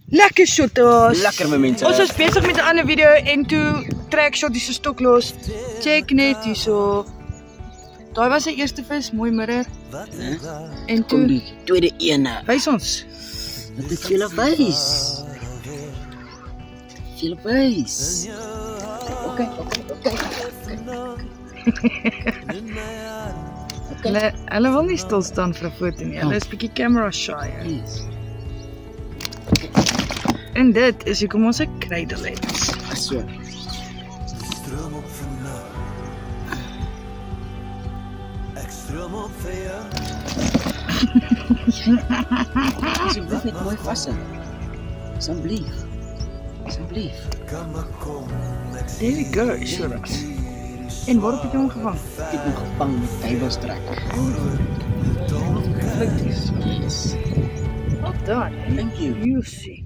Lekker shotos. Lekker my mense. Ons is besig met 'n ander video en toe trek shotties se stok los. Check net hierso. Daai was sy eerste vis, mooi mirror. En Kom toe die tweede ene. wys ons. Wat het julle wys? Julle wys. Okay. Hulle wil nie stil staan vir 'n foto nie. Hulle is bietjie camera shy. Yes. En dit is hoekom ons 'n kruidel het. So. Asseblief net mooi vashou. Asseblief. There we go, shotos. En waar het jy hom gevang? Ek het hom gevang met duiwelstrek. Yes. Well done. Thank you. You see.